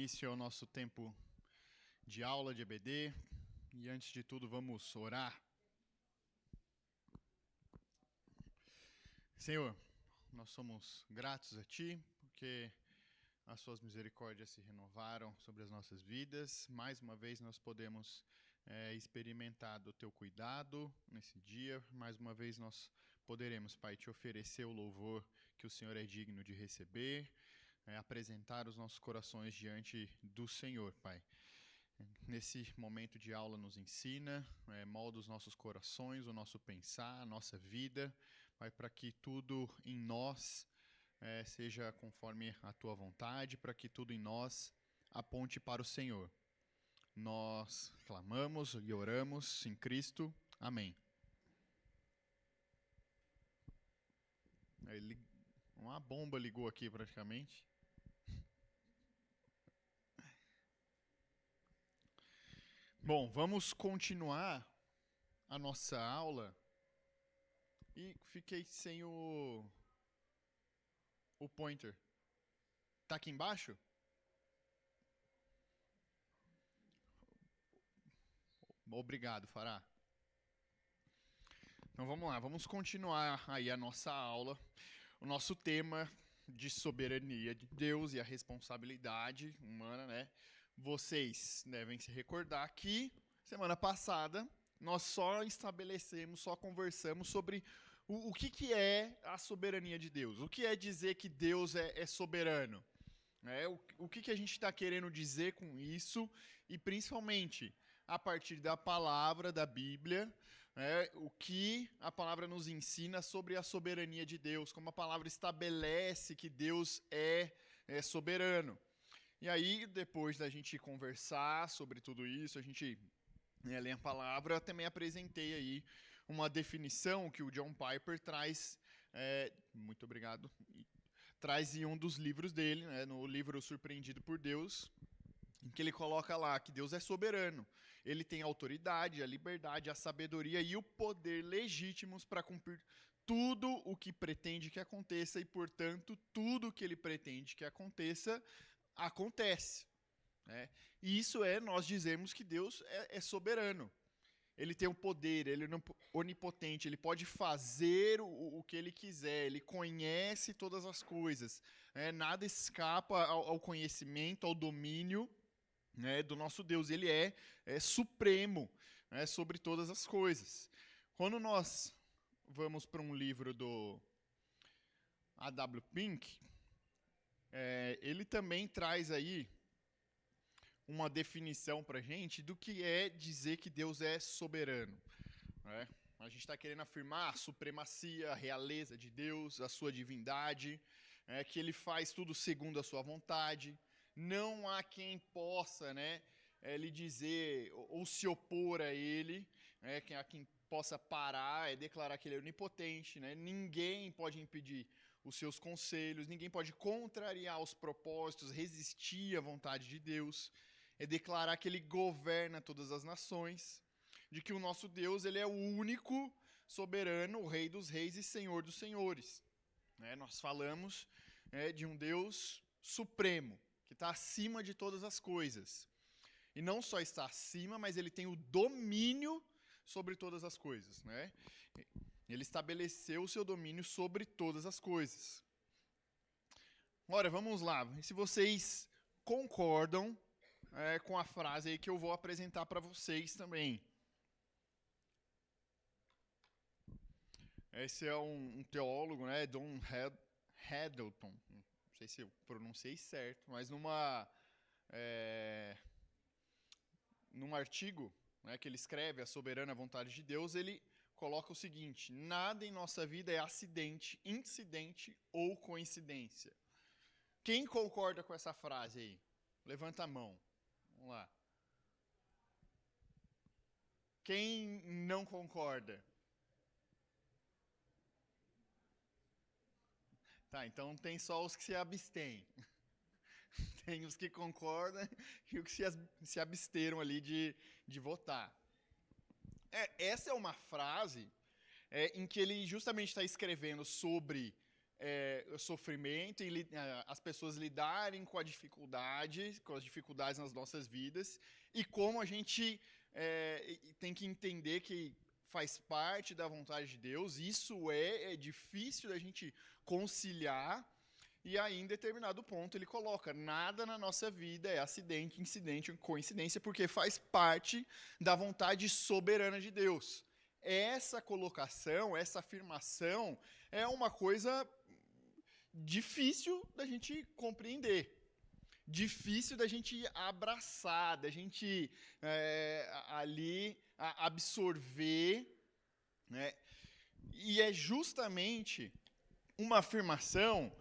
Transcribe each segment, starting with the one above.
início ao nosso tempo de aula de EBD e antes de tudo vamos orar. Senhor, nós somos gratos a Ti porque as Suas misericórdias se renovaram sobre as nossas vidas. Mais uma vez nós podemos experimentar do Teu cuidado nesse dia. Mais uma vez nós poderemos, Pai, Te oferecer o louvor que o Senhor é digno de receber, apresentar os nossos corações diante do Senhor, Pai. Nesse momento de aula nos ensina, molda os nossos corações, o nosso pensar, a nossa vida, Pai, para que tudo em nós seja conforme a Tua vontade, para que tudo em nós aponte para o Senhor. Nós clamamos e oramos em Cristo. Amém. Uma bomba ligou aqui praticamente. Bom, vamos continuar a nossa aula. E fiquei sem o pointer. Tá aqui embaixo? Obrigado, Fará. Então vamos lá, vamos continuar aí a nossa aula. O nosso tema de soberania de Deus e a responsabilidade humana, né? Vocês devem se recordar que semana passada nós só estabelecemos, só conversamos sobre o que é a soberania de Deus. O que é dizer que Deus é soberano? O que a gente está querendo dizer com isso? E principalmente a partir da palavra da Bíblia, o que a palavra nos ensina sobre a soberania de Deus, como a palavra estabelece que Deus é soberano. E aí, depois da gente conversar sobre tudo isso, a gente ler a palavra, eu também apresentei aí uma definição que o John Piper traz, muito obrigado, traz em um dos livros dele, no livro Surpreendido por Deus, em que ele coloca lá que Deus é soberano. Ele tem a autoridade, a liberdade, a sabedoria e o poder legítimos para cumprir tudo o que pretende que aconteça e, portanto, tudo o que ele pretende que aconteça, acontece. E isso nós dizemos que Deus é soberano. Ele tem o poder, ele é onipotente, ele pode fazer o que ele quiser, ele conhece todas as coisas. Nada escapa ao conhecimento, ao domínio do nosso Deus. Ele é supremo sobre todas as coisas. Quando nós vamos para um livro do A.W. Pink, ele também traz aí uma definição para a gente do que é dizer que Deus é soberano. A gente está querendo afirmar a supremacia, a realeza de Deus, a sua divindade, que ele faz tudo segundo a sua vontade. Não há quem possa lhe dizer ou se opor a ele, há quem possa parar, declarar que ele é onipotente. Ninguém pode impedir os seus conselhos, ninguém pode contrariar os propósitos, resistir à vontade de Deus. Declarar que ele governa todas as nações, de que o nosso Deus ele é o único soberano, o Rei dos reis e Senhor dos senhores. Nós falamos de um Deus supremo, que está acima de todas as coisas. E não só está acima, mas ele tem o domínio sobre todas as coisas. Ele estabeleceu o seu domínio sobre todas as coisas. Ora, vamos lá. Se vocês concordam com a frase aí que eu vou apresentar para vocês também. Esse é um teólogo, Don Haddleton. Não sei se eu pronunciei certo, mas num artigo que ele escreve, A Soberana Vontade de Deus, ele coloca o seguinte: nada em nossa vida é acidente, incidente ou coincidência. Quem concorda com essa frase aí? Levanta a mão. Vamos lá. Quem não concorda? Tá, então tem só os que se abstêm. Tem os que concordam e os que se absteram ali de votar. Essa é uma frase em que ele justamente está escrevendo sobre sofrimento e as pessoas lidarem com com as dificuldades nas nossas vidas, e como a gente tem que entender que faz parte da vontade de Deus. Isso é difícil da gente conciliar. E aí, em determinado ponto, ele coloca: nada na nossa vida é acidente, incidente, coincidência, porque faz parte da vontade soberana de Deus. Essa colocação, essa afirmação, é uma coisa difícil da gente compreender, difícil da gente abraçar, da gente ali absorver, né? E é justamente uma afirmação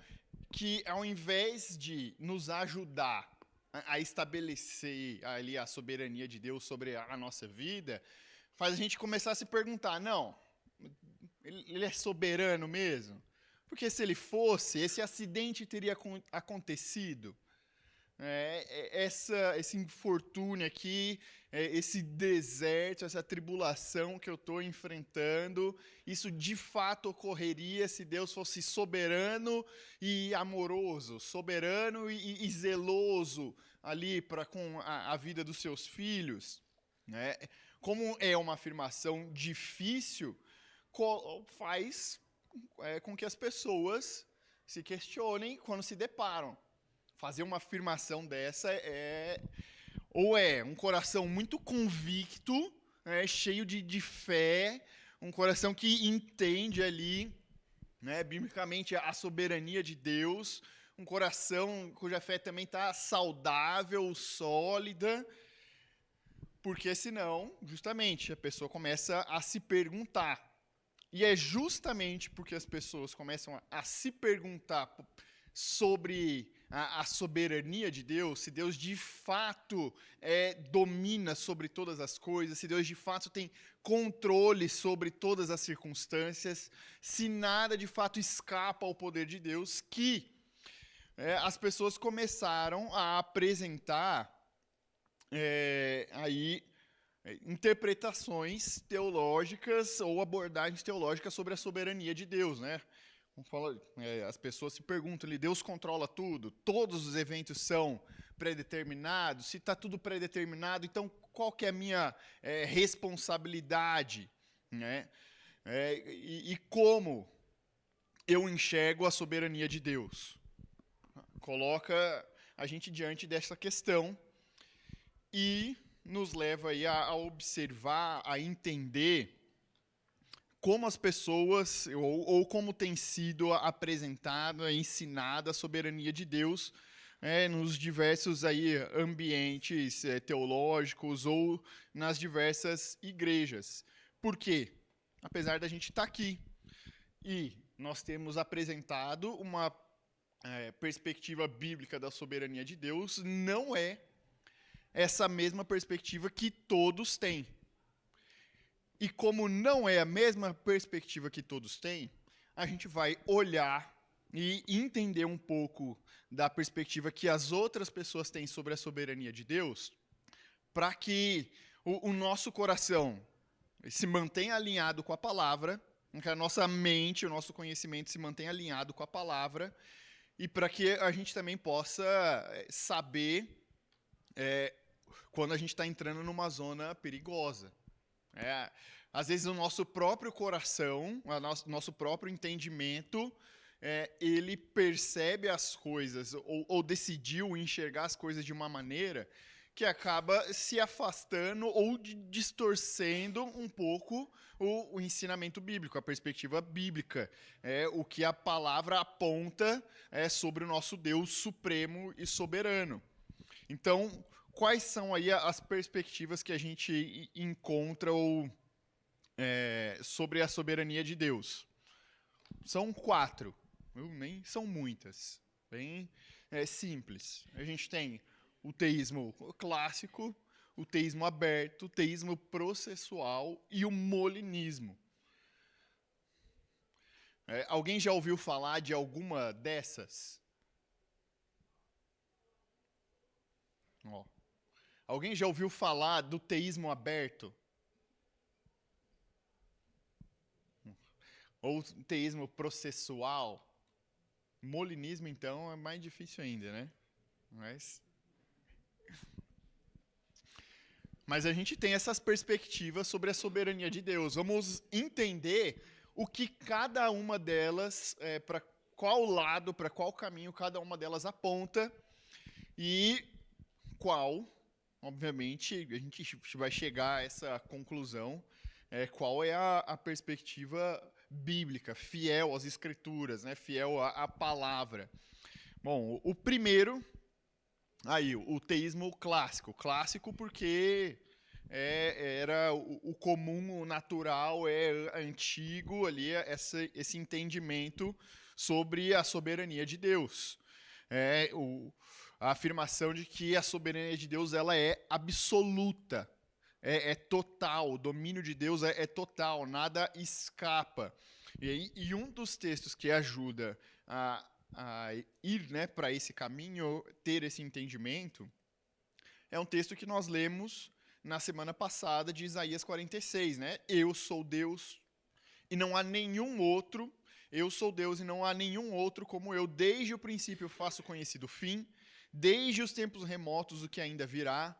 que, ao invés de nos ajudar a estabelecer ali a soberania de Deus sobre a nossa vida, faz a gente começar a se perguntar: não, ele é soberano mesmo? Porque se ele fosse, esse acidente teria acontecido. Esse infortúnio aqui, esse deserto, essa tribulação que eu estou enfrentando, isso de fato ocorreria se Deus fosse soberano e amoroso, soberano e zeloso ali com a vida dos seus filhos, né? Como é uma afirmação difícil, faz com que as pessoas se questionem quando se deparam. Fazer uma afirmação dessa ou é um coração muito convicto, cheio de fé, um coração que entende ali, né, biblicamente, a soberania de Deus, um coração cuja fé também está saudável, sólida, porque senão, justamente, a pessoa começa a se perguntar. E é justamente porque as pessoas começam a se perguntar sobre a soberania de Deus, se Deus de fato domina sobre todas as coisas, se Deus de fato tem controle sobre todas as circunstâncias, se nada de fato escapa ao poder de Deus, que as pessoas começaram a apresentar interpretações teológicas ou abordagens teológicas sobre a soberania de Deus, né? As pessoas se perguntam: Deus controla tudo? Todos os eventos são predeterminados? Se está tudo predeterminado, então qual que é a minha responsabilidade, né? E como eu enxergo a soberania de Deus? Coloca a gente diante dessa questão e nos leva aí a observar, a entender como as pessoas, ou como tem sido apresentada, ensinada a soberania de Deus nos diversos aí ambientes teológicos ou nas diversas igrejas. Por quê? Apesar da gente estar aqui e nós temos apresentado uma perspectiva bíblica da soberania de Deus, não é essa mesma perspectiva que todos têm. E como não é a mesma perspectiva que todos têm, a gente vai olhar e entender um pouco da perspectiva que as outras pessoas têm sobre a soberania de Deus, para que o nosso coração se mantenha alinhado com a palavra, que a nossa mente, o nosso conhecimento se mantenha alinhado com a palavra, e para que a gente também possa saber quando a gente está entrando numa zona perigosa. Às vezes o nosso próprio coração, o nosso próprio entendimento, ele percebe as coisas ou decidiu enxergar as coisas de uma maneira que acaba se afastando ou distorcendo um pouco o ensinamento bíblico, a perspectiva bíblica, o que a palavra aponta sobre o nosso Deus supremo e soberano. Então, quais são aí as perspectivas que a gente encontra sobre a soberania de Deus? São 4, nem são muitas, bem simples. A gente tem o teísmo clássico, o teísmo aberto, o teísmo processual e o molinismo. Alguém já ouviu falar de alguma dessas? Alguém já ouviu falar do teísmo aberto? Ou teísmo processual? Molinismo, então, é mais difícil ainda, né? Mas, mas a gente tem essas perspectivas sobre a soberania de Deus. Vamos entender o que cada uma delas, para qual lado, para qual caminho cada uma delas aponta e qual, obviamente, a gente vai chegar a essa conclusão, qual é a perspectiva bíblica, fiel às escrituras, né, fiel à palavra. Bom, o primeiro, aí, o teísmo clássico. Clássico porque era o comum, o natural, antigo ali, esse entendimento sobre a soberania de Deus. A afirmação de que a soberania de Deus ela é absoluta, é total, o domínio de Deus é total, nada escapa. E um dos textos que ajuda a ir, né, para esse caminho, ter esse entendimento, é um texto que nós lemos na semana passada de Isaías 46, né? Eu sou Deus e não há nenhum outro, eu sou Deus e não há nenhum outro como eu, desde o princípio faço conhecido o fim, desde os tempos remotos o que ainda virá.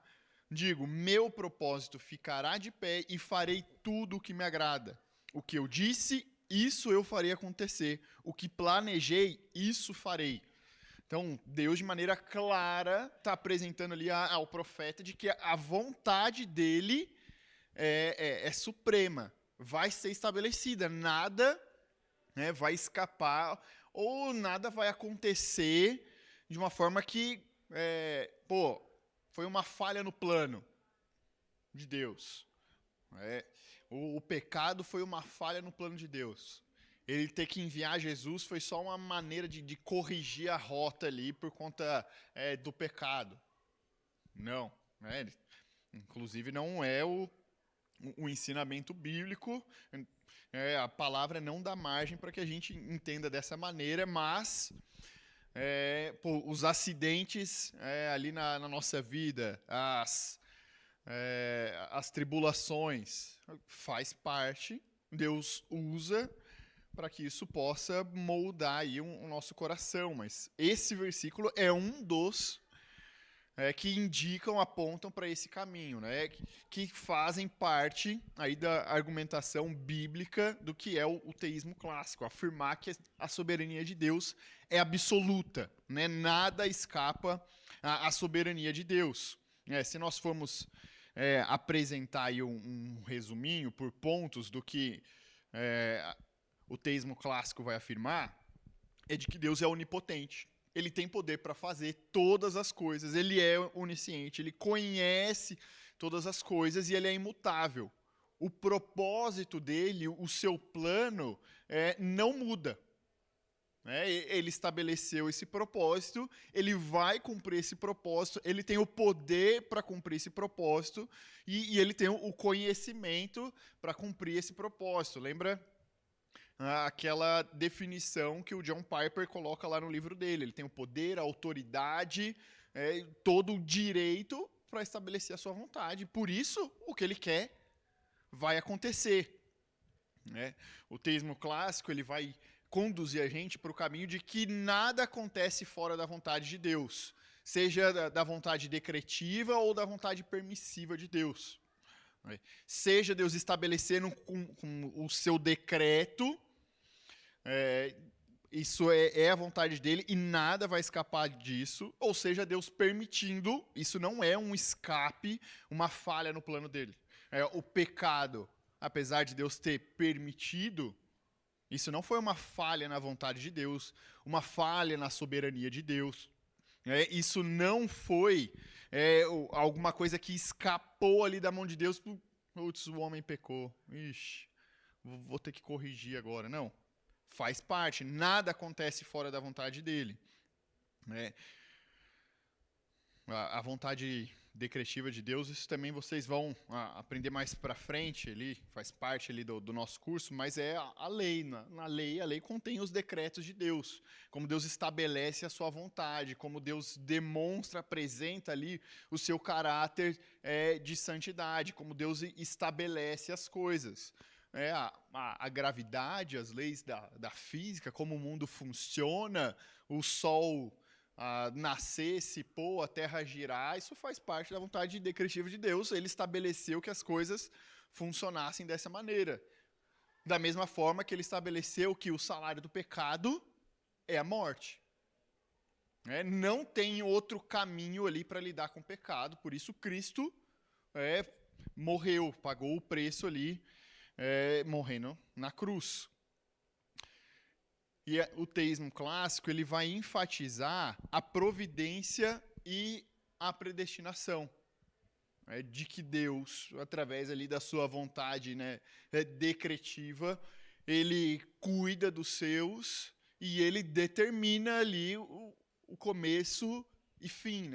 Digo, meu propósito ficará de pé e farei tudo o que me agrada. O que eu disse, isso eu farei acontecer. O que planejei, isso farei. Então, Deus, de maneira clara, está apresentando ali ao profeta de que a vontade dele é suprema, vai ser estabelecida. Nada, né, vai escapar ou nada vai acontecer de uma forma que, foi uma falha no plano de Deus. O pecado foi uma falha no plano de Deus. Ele ter que enviar Jesus foi só uma maneira de corrigir a rota ali por conta do pecado. Não. Inclusive não é o ensinamento bíblico. A palavra não dá margem para que a gente entenda dessa maneira, mas os acidentes ali na nossa vida, as tribulações, faz parte, Deus usa para que isso possa moldar aí o nosso coração. Mas esse versículo é um dos que indicam, apontam para esse caminho, né? Que fazem parte aí da argumentação bíblica do que é o teísmo clássico, afirmar que a soberania de Deus é absoluta, né? Nada escapa à soberania de Deus. Se nós formos apresentar aí um resuminho por pontos do que o teísmo clássico vai afirmar, é de que Deus é onipotente. Ele tem poder para fazer todas as coisas, ele é onisciente, ele conhece todas as coisas e ele é imutável. O propósito dele, o seu plano, não muda. Ele estabeleceu esse propósito, ele vai cumprir esse propósito, ele tem o poder para cumprir esse propósito e ele tem o conhecimento para cumprir esse propósito. Lembra aquela definição que o John Piper coloca lá no livro dele? Ele tem o poder, a autoridade, todo o direito para estabelecer a sua vontade. Por isso, o que ele quer vai acontecer. O teísmo clássico ele vai conduzir a gente para o caminho de que nada acontece fora da vontade de Deus, seja da vontade decretiva ou da vontade permissiva de Deus. Seja Deus estabelecendo com o seu decreto, isso é a vontade dele e nada vai escapar disso, ou seja, Deus permitindo, isso não é um escape, uma falha no plano dele. O pecado, apesar de Deus ter permitido, isso não foi uma falha na vontade de Deus, uma falha na soberania de Deus. Isso não foi alguma coisa que escapou ali da mão de Deus. Putz, o homem pecou. Ixi, vou ter que corrigir agora. Não. Faz parte. Nada acontece fora da vontade dele. A vontade decretiva de Deus, isso também vocês vão aprender mais para frente, ali, faz parte ali do nosso curso, mas é a lei. Na lei, a lei contém os decretos de Deus, como Deus estabelece a sua vontade, como Deus demonstra, apresenta ali o seu caráter de santidade, como Deus estabelece as coisas. a gravidade, as leis da física, como o mundo funciona, o Sol nascer, se pôr, a Terra girar, isso faz parte da vontade decretiva de Deus. Ele estabeleceu que as coisas funcionassem dessa maneira. Da mesma forma que ele estabeleceu que o salário do pecado é a morte. Não tem outro caminho ali para lidar com o pecado, por isso Cristo morreu, pagou o preço ali, morrendo na cruz. E o teísmo clássico ele vai enfatizar a providência e a predestinação. De que Deus, através ali da sua vontade decretiva, ele cuida dos seus e ele determina ali o começo e fim,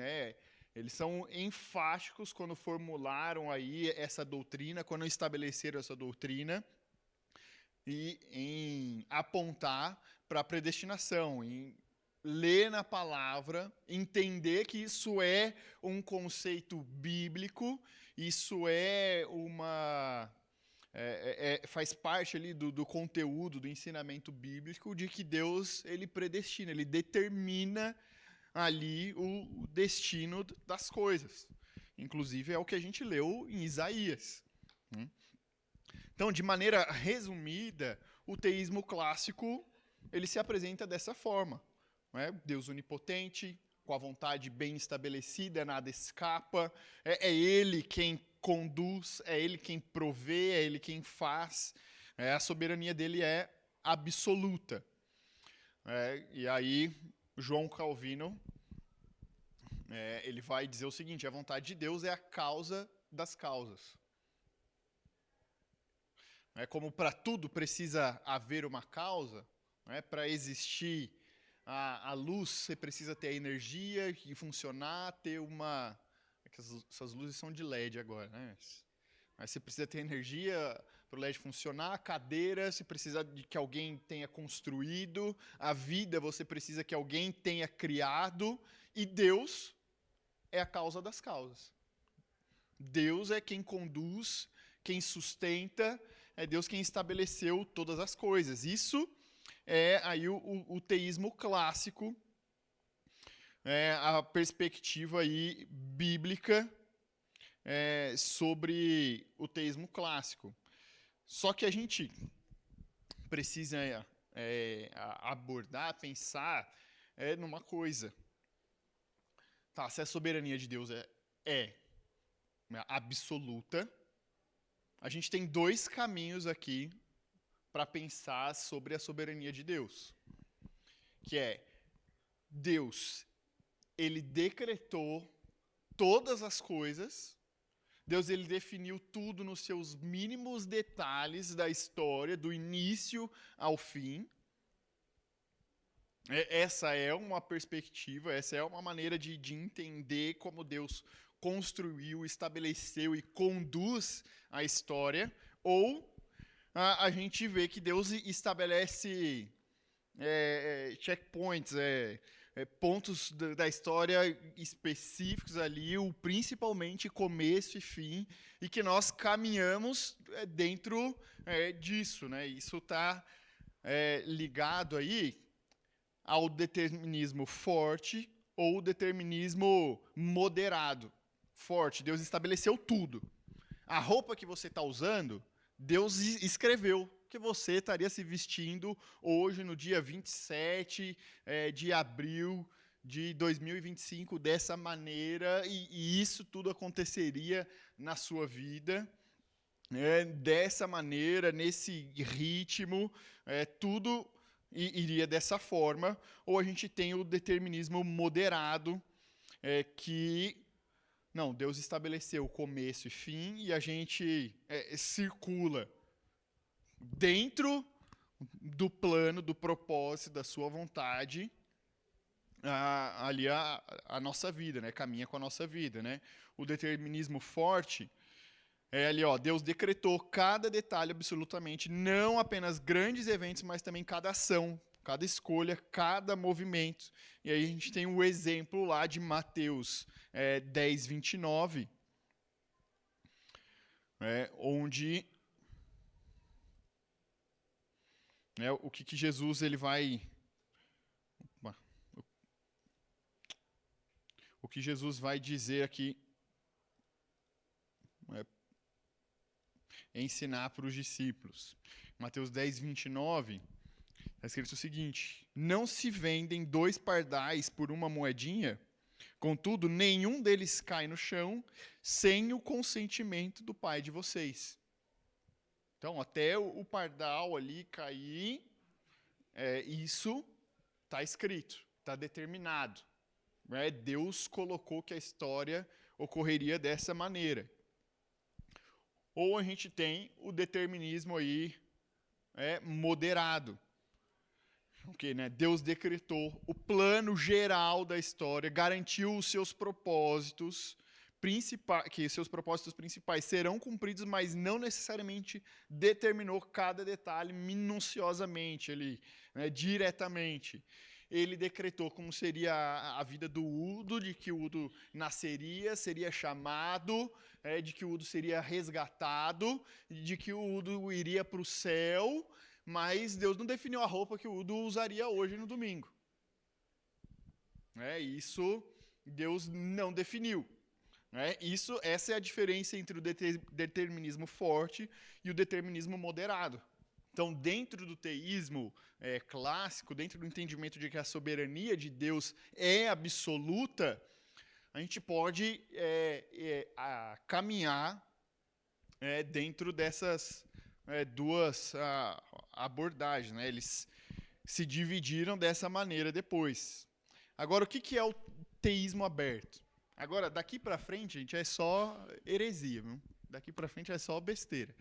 Eles são enfáticos quando formularam aí essa doutrina, quando estabeleceram essa doutrina, e em apontar para a predestinação, em ler na palavra, entender que isso é um conceito bíblico, isso faz parte ali do conteúdo, do ensinamento bíblico, de que Deus ele predestina, ele determina ali o destino das coisas. Inclusive é o que a gente leu em Isaías. Então, de maneira resumida, o teísmo clássico ele se apresenta dessa forma. Deus onipotente, com a vontade bem estabelecida, nada escapa. É Ele quem conduz, é Ele quem provê, é Ele quem faz. A soberania dele é absoluta. E aí, João Calvino ele vai dizer o seguinte: a vontade de Deus é a causa das causas. Como para tudo precisa haver uma causa, para existir a luz, você precisa ter a energia e funcionar, ter uma... Essas luzes são de LED agora, Mas você precisa ter energia para o LED funcionar, a cadeira, você precisa de que alguém tenha construído, a vida, você precisa que alguém tenha criado, e Deus é a causa das causas. Deus é quem conduz, quem sustenta, é Deus quem estabeleceu todas as coisas. Isso é aí o teísmo clássico, a perspectiva aí bíblica sobre o teísmo clássico. Só que a gente precisa abordar, pensar numa coisa. Tá, se a soberania de Deus é absoluta, a gente tem dois caminhos aqui para pensar sobre a soberania de Deus. Que é, Deus, ele decretou todas as coisas, Deus ele definiu tudo nos seus mínimos detalhes da história, do início ao fim. Essa é uma perspectiva, essa é uma maneira de entender como Deus construiu, estabeleceu e conduz a história. Ou a gente vê que Deus estabelece checkpoints, pontos da história específicos ali, principalmente começo e fim, e que nós caminhamos dentro disso. Isso está ligado aí ao determinismo forte ou determinismo moderado. Forte, Deus estabeleceu tudo. A roupa que você está usando, Deus escreveu que você estaria se vestindo hoje, no dia 27 de abril de 2025, dessa maneira, e isso tudo aconteceria na sua vida, dessa maneira, nesse ritmo, tudo iria dessa forma. Ou a gente tem o determinismo moderado, que... Não, Deus estabeleceu começo e fim e a gente circula dentro do plano, do propósito, da sua vontade, ali a nossa vida, caminha com a nossa vida. O determinismo forte é ali, Deus decretou cada detalhe absolutamente, não apenas grandes eventos, mas também cada ação, cada escolha, cada movimento. E aí a gente tem o exemplo lá de Mateus 10, 29, onde O que Jesus ele vai... O que Jesus vai dizer aqui, ensinar para os discípulos. Mateus 10, 29, está escrito o seguinte: não se vendem 2 pardais por uma moedinha, contudo, nenhum deles cai no chão sem o consentimento do Pai de vocês. Então, até o pardal ali cair, isso está escrito, está determinado. Deus colocou que a história ocorreria dessa maneira. Ou a gente tem o determinismo aí moderado. Porque, Deus decretou o plano geral da história, garantiu os seus propósitos principais, que seus propósitos principais serão cumpridos, mas não necessariamente determinou cada detalhe minuciosamente ali, diretamente. Ele decretou como seria a vida do Udo, de que o Udo nasceria, seria chamado, de que o Udo seria resgatado, de que o Udo iria para o céu, mas Deus não definiu a roupa que o Udo usaria hoje no domingo. Isso Deus não definiu. Essa é a diferença entre o determinismo forte e o determinismo moderado. Então, dentro do teísmo clássico, dentro do entendimento de que a soberania de Deus é absoluta, a gente pode caminhar dentro dessas duas abordagens. Eles se dividiram dessa maneira depois. Agora, o que é o teísmo aberto? Agora, daqui para frente, gente, é só heresia, viu? Daqui para frente é só besteira.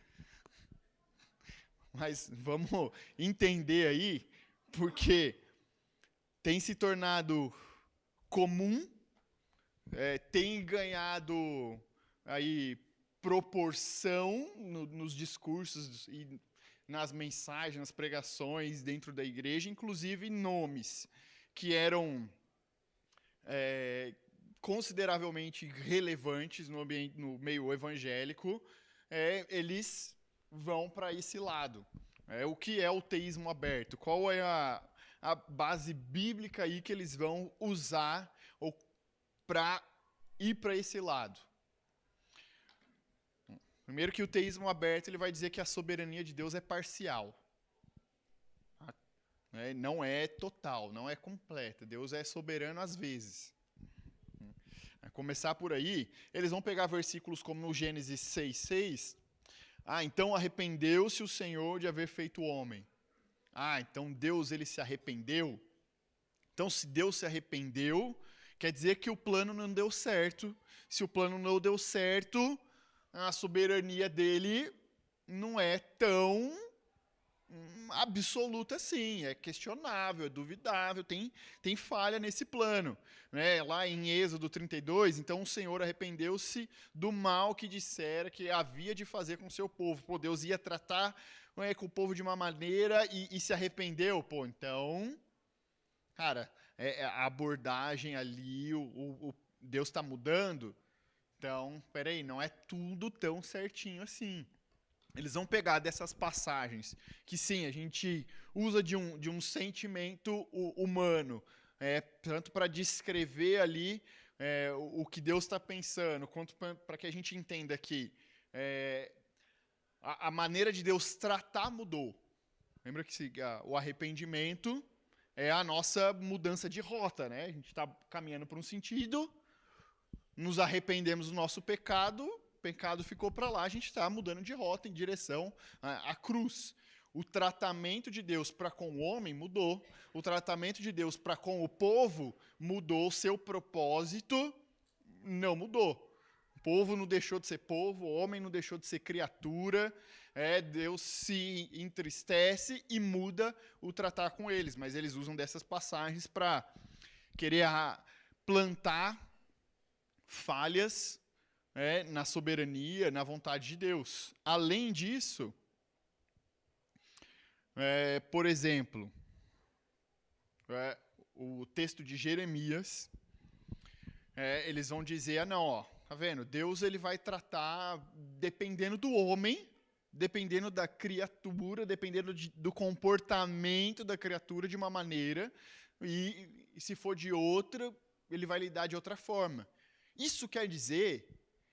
Mas vamos entender aí, porque tem se tornado comum, tem ganhado aí proporção nos discursos e nas mensagens, nas pregações dentro da igreja, inclusive nomes que eram consideravelmente relevantes no meio evangélico, eles vão para esse lado. O que é o teísmo aberto? Qual é a base bíblica aí que eles vão usar para ir para esse lado? Primeiro que o teísmo aberto ele vai dizer que a soberania de Deus é parcial. Não é total, não é completa. Deus é soberano às vezes. A começar por aí, eles vão pegar versículos como no Gênesis 6:6. Então arrependeu-se o Senhor de haver feito o homem. Então Deus ele se arrependeu. Então se Deus se arrependeu, quer dizer que o plano não deu certo. Se o plano não deu certo, a soberania dele não é tão absoluta assim, é questionável, é duvidável, tem falha nesse plano. Lá em Êxodo 32, então o Senhor arrependeu-se do mal que dissera que havia de fazer com o seu povo. Deus ia tratar com o povo de uma maneira e se arrependeu. Então, cara, a abordagem ali, o Deus está mudando. Então, peraí, não é tudo tão certinho assim. Eles vão pegar dessas passagens que, sim, a gente usa de um sentimento humano, tanto para descrever ali o que Deus está pensando, quanto para que a gente entenda que a maneira de Deus tratar mudou. Lembra que o arrependimento é a nossa mudança de rota, né? A gente está caminhando por um sentido, nos arrependemos do nosso pecado, o pecado ficou para lá, a gente está mudando de rota em direção à cruz. O tratamento de Deus para com o homem mudou. O tratamento de Deus para com o povo mudou. O seu propósito não mudou. O povo não deixou de ser povo, o homem não deixou de ser criatura. Deus se entristece e muda o tratar com eles. Mas eles usam dessas passagens para querer plantar falhas na soberania, na vontade de Deus. Além disso, por exemplo, o texto de Jeremias, eles vão dizer, não, tá vendo? Deus ele vai tratar dependendo do homem, dependendo da criatura, dependendo do comportamento da criatura de uma maneira, e se for de outra, ele vai lidar de outra forma. Isso quer dizer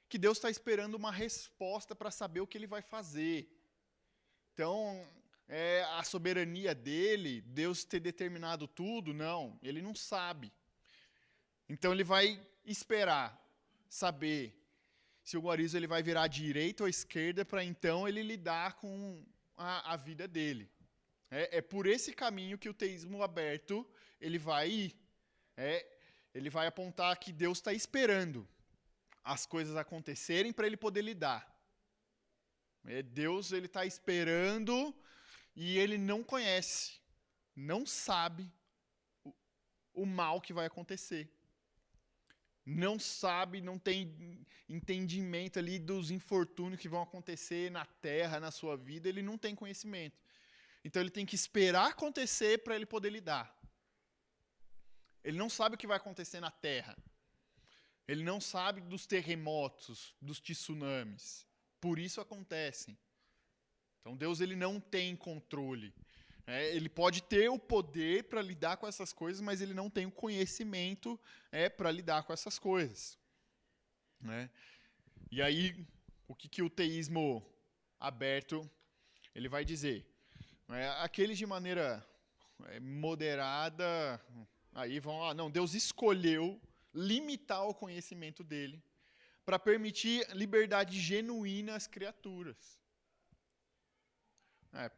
que Deus está esperando uma resposta para saber o que ele vai fazer. Então, a soberania dele, Deus ter determinado tudo, não, ele não sabe. Então ele vai esperar saber se o guarizo ele vai virar à direita ou à esquerda para então ele lidar com a vida dele. É por esse caminho que o teísmo aberto ele vai ir. Ele vai apontar que Deus está esperando as coisas acontecerem para ele poder lidar. Deus ele está esperando e ele não conhece, não sabe o mal que vai acontecer. Não sabe, não tem entendimento ali dos infortúnios que vão acontecer na terra, na sua vida, ele não tem conhecimento. Então ele tem que esperar acontecer para ele poder lidar. Ele não sabe o que vai acontecer na terra. Ele não sabe dos terremotos, dos tsunamis. Por isso acontecem. Então Deus ele não tem controle. Ele pode ter o poder para lidar com essas coisas, mas ele não tem o conhecimento para lidar com essas coisas. E aí, o que o teísmo aberto ele vai dizer? Aqueles de maneira moderada, aí vão lá, não, Deus escolheu limitar o conhecimento dele para permitir liberdade genuína às criaturas.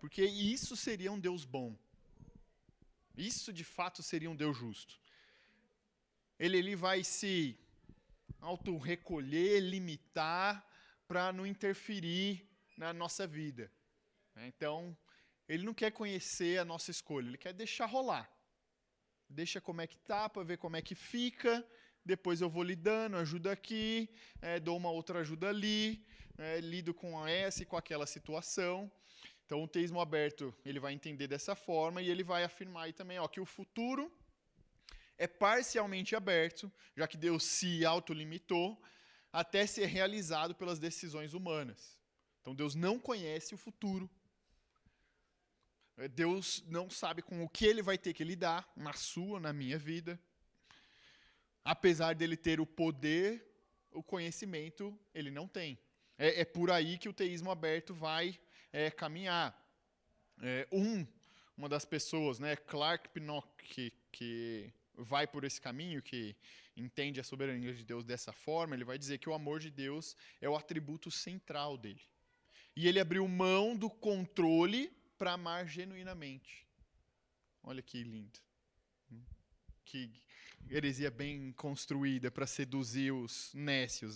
Porque isso seria um Deus bom. Isso, de fato, seria um Deus justo. Ele vai se autorrecolher, limitar, para não interferir na nossa vida. Então, ele não quer conhecer a nossa escolha, ele quer deixar rolar. Deixa como é que tá, para ver como é que fica, depois eu vou lidando, ajudo aqui, dou uma outra ajuda ali, lido com essa e com aquela situação. Então, o teísmo aberto ele vai entender dessa forma e ele vai afirmar aí também que o futuro é parcialmente aberto, já que Deus se autolimitou, até ser realizado pelas decisões humanas. Então, Deus não conhece o futuro. Deus não sabe com o que ele vai ter que lidar na sua, na minha vida. Apesar dele ter o poder, o conhecimento ele não tem. É por aí que o teísmo aberto vai caminhar. Uma das pessoas, Clark Pinnock, que vai por esse caminho, que entende a soberania de Deus dessa forma, ele vai dizer que o amor de Deus é o atributo central dele. E ele abriu mão do controle para amar genuinamente. Olha que lindo. Que heresia bem construída para seduzir os nécios,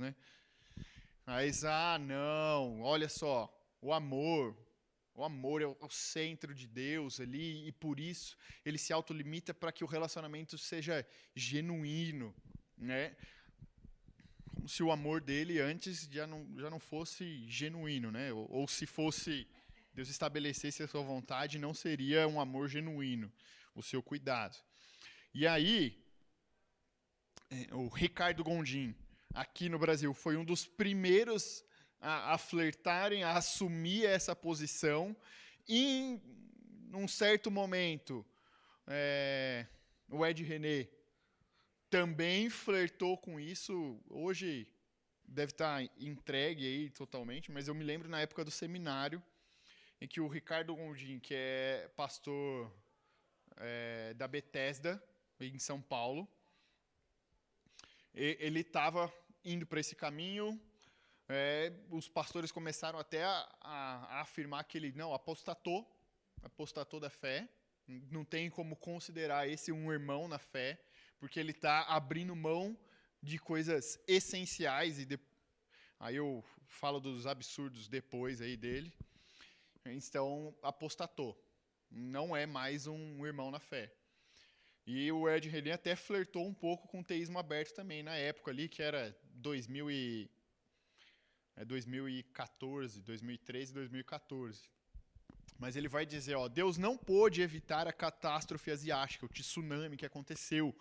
Mas, não, olha só, o amor é o centro de Deus ali, e por isso ele se autolimita para que o relacionamento seja genuíno, Como se o amor dele antes já não fosse genuíno, Ou se fosse, Deus estabelecesse a sua vontade, não seria um amor genuíno, o seu cuidado. E aí, o Ricardo Gondim, aqui no Brasil, foi um dos primeiros a flertarem, a assumir essa posição. E, num certo momento, o Ed René também flertou com isso. Hoje deve estar entregue aí totalmente, mas eu me lembro na época do seminário, em que o Ricardo Gondim, que é pastor da Bethesda, em São Paulo, ele estava indo para esse caminho. Os pastores começaram até a afirmar que ele não apostatou da fé, não tem como considerar esse um irmão na fé, porque ele está abrindo mão de coisas essenciais, aí eu falo dos absurdos depois aí dele. Então, apostatou, não é mais um irmão na fé. E o Ed René até flertou um pouco com o teísmo aberto também, na época ali, que era 2014, 2013, 2014. Mas ele vai dizer, Deus não pôde evitar a catástrofe asiática, o tsunami que aconteceu.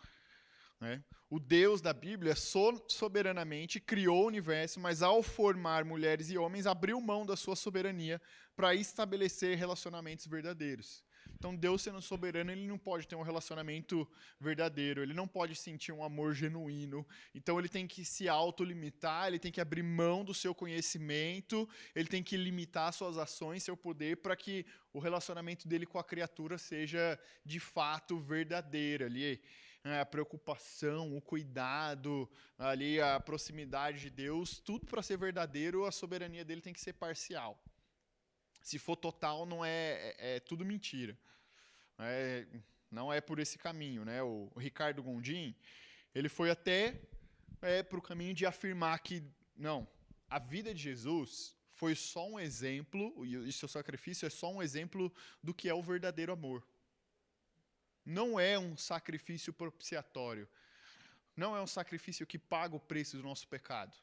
né? O Deus da Bíblia soberanamente criou o universo, mas ao formar mulheres e homens, abriu mão da sua soberania para estabelecer relacionamentos verdadeiros. Então, Deus sendo soberano, ele não pode ter um relacionamento verdadeiro, ele não pode sentir um amor genuíno. Então, ele tem que se autolimitar, ele tem que abrir mão do seu conhecimento, ele tem que limitar suas ações, seu poder, para que o relacionamento dele com a criatura seja de fato verdadeiro. Ali, a preocupação, o cuidado, ali a proximidade de Deus, tudo para ser verdadeiro, a soberania dele tem que ser parcial. Se for total, não é tudo mentira. Não é por esse caminho, né? O Ricardo Gondim, ele foi até para o caminho de afirmar que não, a vida de Jesus foi só um exemplo, e o seu sacrifício é só um exemplo do que é o verdadeiro amor. Não é um sacrifício propiciatório. Não é um sacrifício que paga o preço do nosso pecado.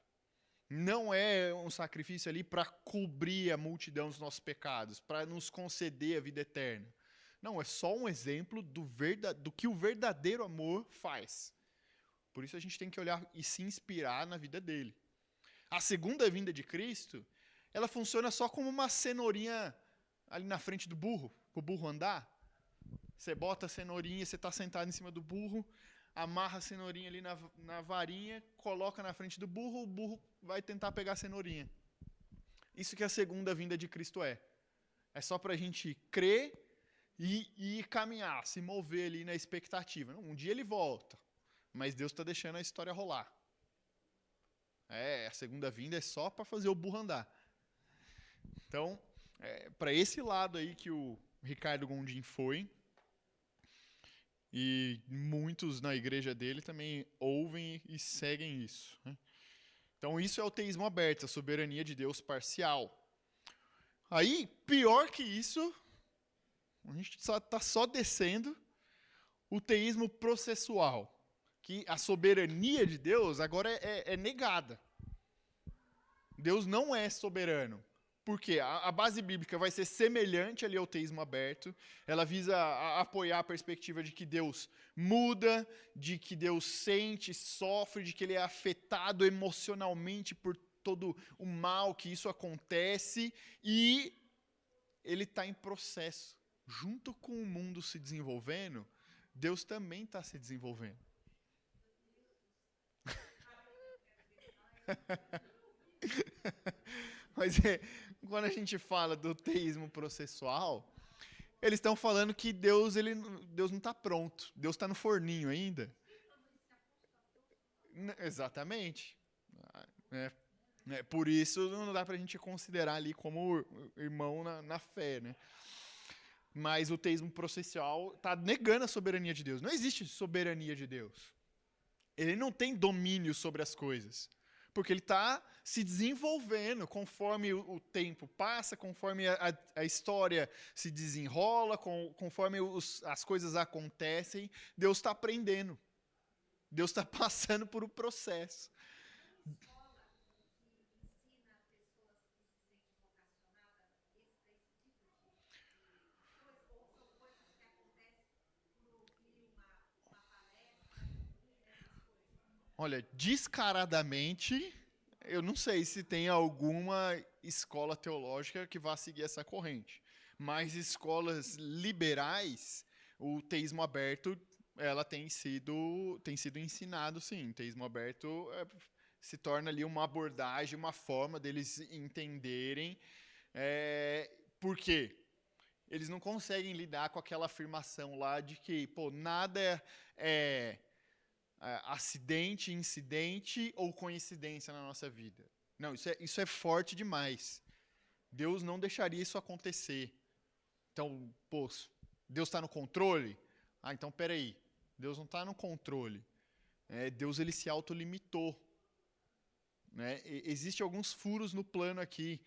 Não é um sacrifício ali para cobrir a multidão dos nossos pecados, para nos conceder a vida eterna. Não, é só um exemplo do que o verdadeiro amor faz. Por isso a gente tem que olhar e se inspirar na vida dele. A segunda vinda de Cristo, ela funciona só como uma cenourinha ali na frente do burro, para o burro andar. Você bota a cenourinha, você está sentado em cima do burro, amarra a cenourinha ali na varinha, coloca na frente do burro, o burro vai tentar pegar a cenourinha. Isso que a segunda vinda de Cristo é. É só para a gente crer e caminhar, se mover ali na expectativa. Um dia ele volta, mas Deus está deixando a história rolar. A segunda vinda é só para fazer o burro andar. Então, para esse lado aí que o Ricardo Gondim foi, e muitos na igreja dele também ouvem e seguem isso, né? Então isso é o teísmo aberto, a soberania de Deus parcial. Aí, pior que isso, a gente está só descendo o teísmo processual, que a soberania de Deus agora é negada. Deus não é soberano. Por quê? A base bíblica vai ser semelhante ali ao teísmo aberto. Ela visa apoiar a perspectiva de que Deus muda, de que Deus sente, sofre, de que ele é afetado emocionalmente por todo o mal que isso acontece. E ele está em processo. Junto com o mundo se desenvolvendo, Deus também está se desenvolvendo. Mas quando a gente fala do teísmo processual, eles estão falando que Deus não está pronto. Deus está no forninho ainda. Exatamente. Por isso não dá para a gente considerar ali como irmão na fé, né? Mas o teísmo processual está negando a soberania de Deus. Não existe soberania de Deus. Ele não tem domínio sobre as coisas. Porque ele está se desenvolvendo conforme o tempo passa, conforme a história se desenrola, conforme as coisas acontecem, Deus está aprendendo. Deus está passando por um processo. Olha, descaradamente, eu não sei se tem alguma escola teológica que vá seguir essa corrente. Mas escolas liberais, o teísmo aberto, ela tem sido ensinado, sim. O teísmo aberto se torna ali uma abordagem, uma forma deles entenderem. Por quê? Eles não conseguem lidar com aquela afirmação lá de que, nada é acidente, incidente ou coincidência na nossa vida. Não, isso é forte demais. Deus não deixaria isso acontecer. Então, Deus está no controle? Então peraí. Deus não está no controle. Deus ele se autolimitou. Né? Existem alguns furos no plano aqui.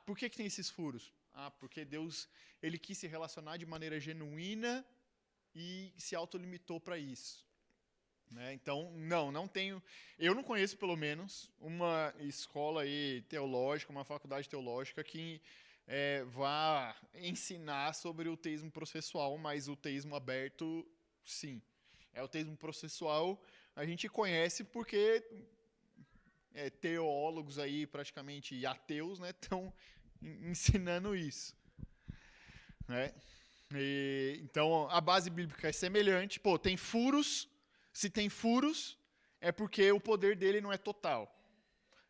Por que tem esses furos? Porque Deus ele quis se relacionar de maneira genuína e se autolimitou para isso. Então, não tenho. Eu não conheço, pelo menos, uma escola aí teológica, uma faculdade teológica que vá ensinar sobre o teísmo processual, mas o teísmo aberto, sim. O teísmo processual a gente conhece porque teólogos aí, praticamente ateus, né, estão ensinando isso. Né? Então, a base bíblica é semelhante. Pô, tem furos. Se tem furos, é porque o poder dele não é total.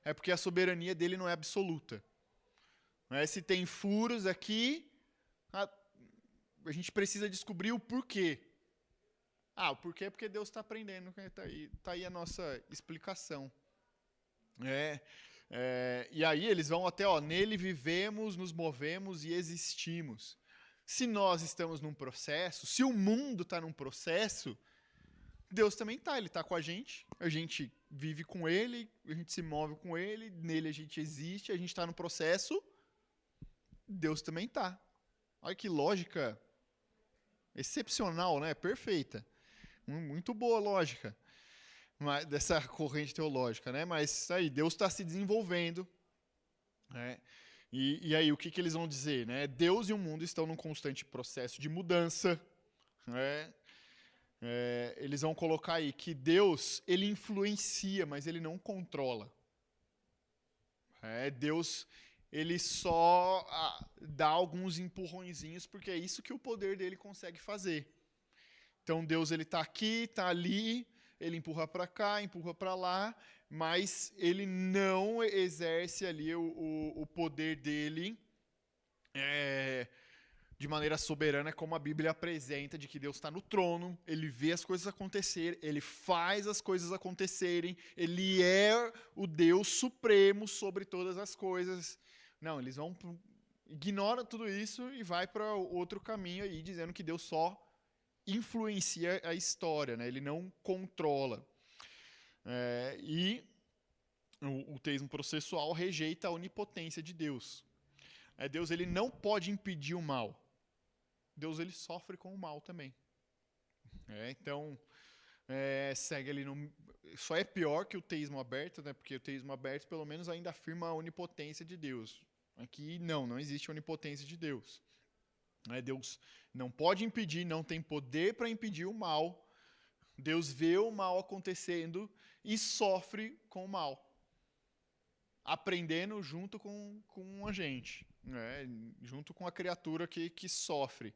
É porque a soberania dele não é absoluta. Né? Se tem furos aqui, a gente precisa descobrir o porquê. O porquê é porque Deus está aprendendo. Tá aí a nossa explicação. E aí eles vão até, nele vivemos, nos movemos e existimos. Se nós estamos num processo, se o mundo está num processo, Deus também está. Ele está com a gente vive com ele, a gente se move com ele, nele a gente existe, a gente está no processo, Deus também está. Olha que lógica excepcional, né? Perfeita. Muito boa lógica dessa corrente teológica, né? Mas aí, Deus está se desenvolvendo, né? E aí, o que eles vão dizer, né? Deus e o mundo estão num constante processo de mudança, né? Eles vão colocar aí que Deus, ele influencia, mas ele não controla. Deus, ele só dá alguns empurrõezinhos, porque é isso que o poder dele consegue fazer. Então, Deus, ele está aqui, está ali, ele empurra para cá, empurra para lá, mas ele não exerce ali o poder dele de maneira soberana, como a Bíblia apresenta, de que Deus está no trono, ele vê as coisas acontecerem, ele faz as coisas acontecerem, ele é o Deus supremo sobre todas as coisas. Não, eles ignoram tudo isso e vai para outro caminho aí, dizendo que Deus só influencia a história, né? Ele não controla. E o teísmo processual rejeita a onipotência de Deus. Deus, ele não pode impedir o mal. Deus, ele sofre com o mal também. Então, segue ali só é pior que o teísmo aberto, né? Porque o teísmo aberto, pelo menos, ainda afirma a onipotência de Deus. Aqui, não existe onipotência de Deus. Deus não pode impedir, não tem poder para impedir o mal. Deus vê o mal acontecendo e sofre com o mal. Aprendendo junto com a gente, né? Junto com a criatura que sofre.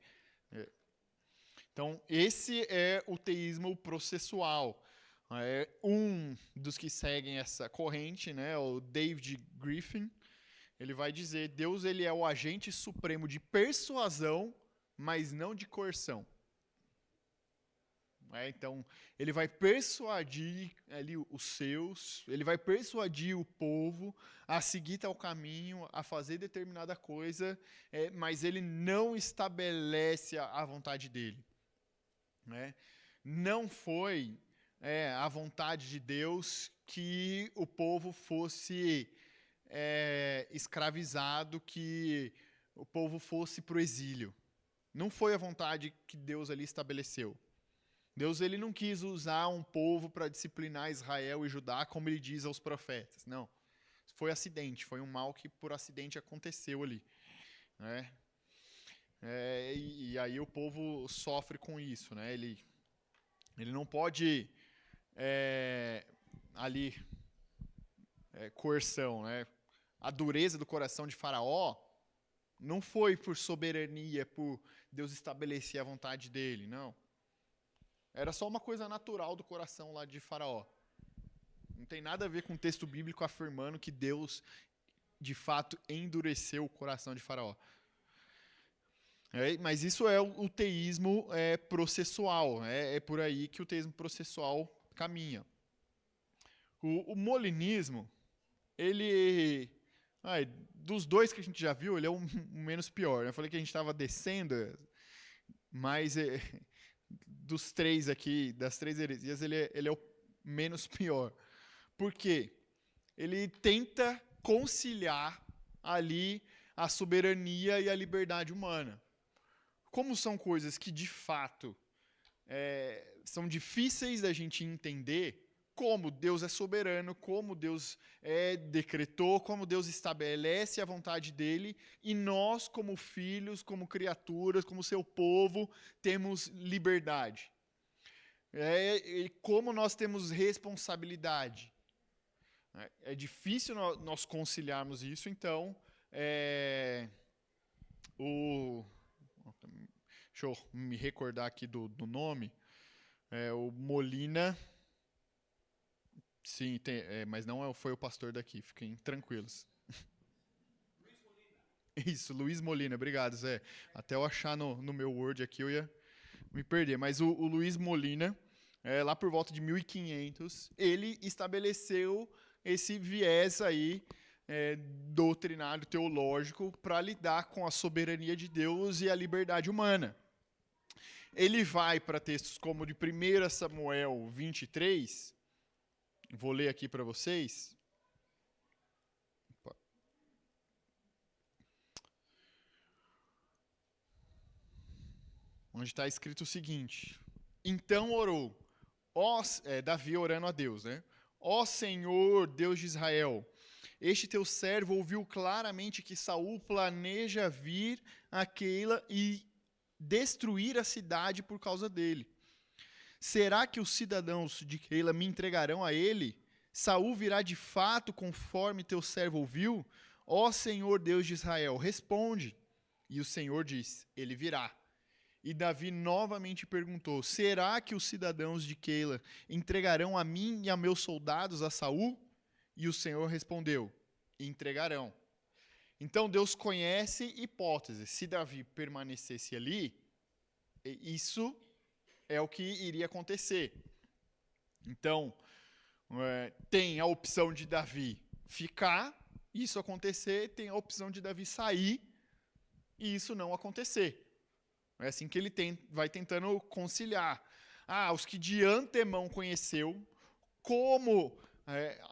Então, esse é o teísmo processual. Um dos que seguem essa corrente, né, o David Griffin, ele vai dizer: Deus, ele é o agente supremo de persuasão, mas não de coerção. Então, ele vai persuadir ali os seus, ele vai persuadir o povo a seguir tal caminho, a fazer determinada coisa, mas ele não estabelece a vontade dele. Não foi a vontade de Deus que o povo fosse escravizado, que o povo fosse para o exílio. Não foi a vontade que Deus ali estabeleceu. Deus, ele não quis usar um povo para disciplinar Israel e Judá, como ele diz aos profetas. Não. Foi acidente, foi um mal que por acidente aconteceu ali. E aí o povo sofre com isso. Ele não pode coerção. A dureza do coração de Faraó não foi por soberania, por Deus estabelecer a vontade dele, não. Era só uma coisa natural do coração lá de Faraó. Não tem nada a ver com o texto bíblico afirmando que Deus, de fato, endureceu o coração de Faraó. Mas isso é o teísmo processual. É por aí que o teísmo processual caminha. O molinismo, ele... dos dois que a gente já viu, ele é o menos pior. Eu falei que a gente estava descendo, mas... dos três aqui, das três heresias, ele é o menos pior. Por quê? Ele tenta conciliar ali a soberania e a liberdade humana. Como são coisas que, de fato, são difíceis da gente entender, como Deus é soberano, como Deus decretou, como Deus estabelece a vontade dele, e nós, como filhos, como criaturas, como seu povo, temos liberdade. E como nós temos responsabilidade. É difícil nós conciliarmos isso, então o deixa eu me recordar aqui do nome. O Molina. Sim, mas não foi o pastor daqui, fiquem tranquilos. Isso, Luiz Molina, obrigado, Zé. Até eu achar no meu Word aqui eu ia me perder. Mas o Luiz Molina, lá por volta de 1500, ele estabeleceu esse viés aí doutrinário, teológico, para lidar com a soberania de Deus e a liberdade humana. Ele vai para textos como de 1 Samuel 23, vou ler aqui para vocês. Onde está escrito o seguinte: então orou, Davi orando a Deus, né? Ó Senhor, Deus de Israel, este teu servo ouviu claramente que Saul planeja vir a Keila e destruir a cidade por causa dele. Será que os cidadãos de Keila me entregarão a ele? Saul virá de fato conforme teu servo ouviu? Ó Senhor, Deus de Israel, responde. E o Senhor diz: ele virá. E Davi novamente perguntou: será que os cidadãos de Keila entregarão a mim e a meus soldados a Saul? E o Senhor respondeu: entregarão. Então Deus conhece hipóteses. Se Davi permanecesse ali, isso é o que iria acontecer. Então, tem a opção de Davi ficar, isso acontecer, tem a opção de Davi sair, e isso não acontecer. É assim que ele vai tentando conciliar. Os que de antemão conheceu, como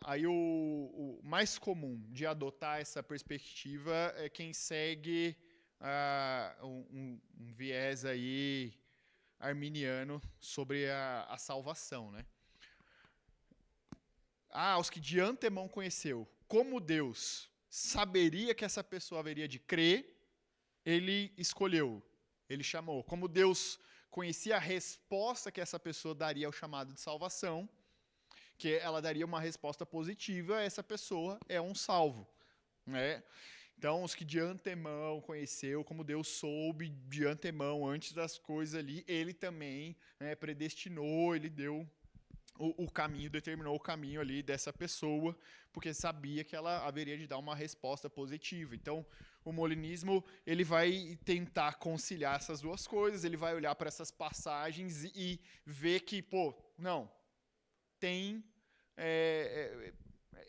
aí o mais comum de adotar essa perspectiva é quem segue um viés aí arminiano sobre a salvação, né? Os que de antemão conheceu, como Deus saberia que essa pessoa haveria de crer, ele escolheu, ele chamou. Como Deus conhecia a resposta que essa pessoa daria ao chamado de salvação, que ela daria uma resposta positiva, essa pessoa é um salvo, né? Então, os que de antemão conheceu, como Deus soube de antemão, antes das coisas ali, ele também predestinou, ele deu o caminho, determinou o caminho ali dessa pessoa, porque sabia que ela haveria de dar uma resposta positiva. Então, o molinismo, ele vai tentar conciliar essas duas coisas, ele vai olhar para essas passagens e ver que, não, tem...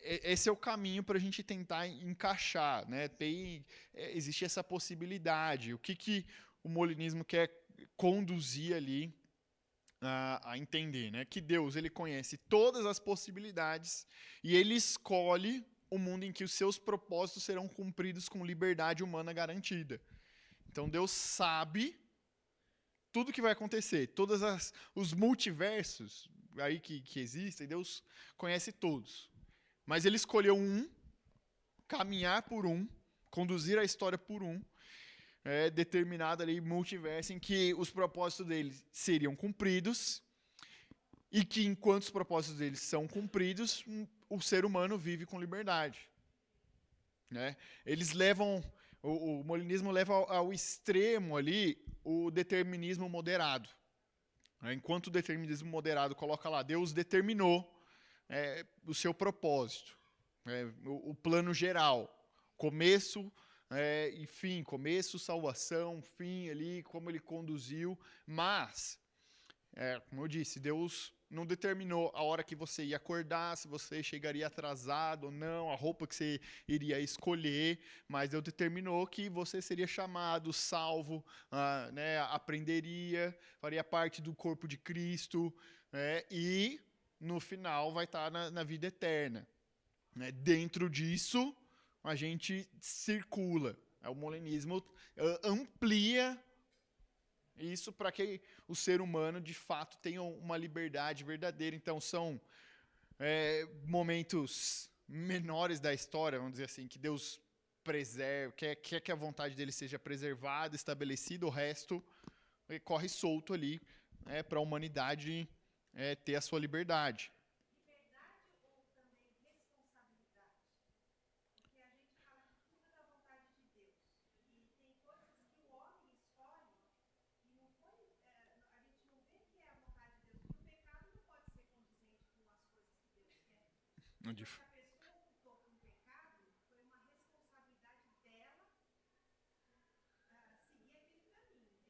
esse é o caminho para a gente tentar encaixar, né? Existe essa possibilidade. O que o molinismo quer conduzir ali a entender, né? Que Deus, ele conhece todas as possibilidades e ele escolhe o mundo em que os seus propósitos serão cumpridos com liberdade humana garantida. Então Deus sabe tudo que vai acontecer, todos os multiversos aí que existem, Deus conhece todos. Mas ele escolheu caminhar por conduzir a história por determinado ali multiverso em que os propósitos dele seriam cumpridos e que enquanto os propósitos dele são cumpridos, o ser humano vive com liberdade, né? Eles levam, o molinismo leva ao extremo ali o determinismo moderado. Enquanto o determinismo moderado coloca lá, Deus determinou o seu propósito, o plano geral, começo e fim, começo, salvação, fim ali, como ele conduziu, mas, como eu disse, Deus não determinou a hora que você ia acordar, se você chegaria atrasado ou não, a roupa que você iria escolher, mas Deus determinou que você seria chamado, salvo, aprenderia, faria parte do corpo de Cristo, e no final vai estar na vida eterna. Dentro disso, a gente circula. O molinismo amplia isso para que o ser humano, de fato, tenha uma liberdade verdadeira. Então, são momentos menores da história, vamos dizer assim, que Deus preserva, quer que a vontade dele seja preservada, estabelecida, o resto corre solto ali para a humanidade ter a sua liberdade. Não dif-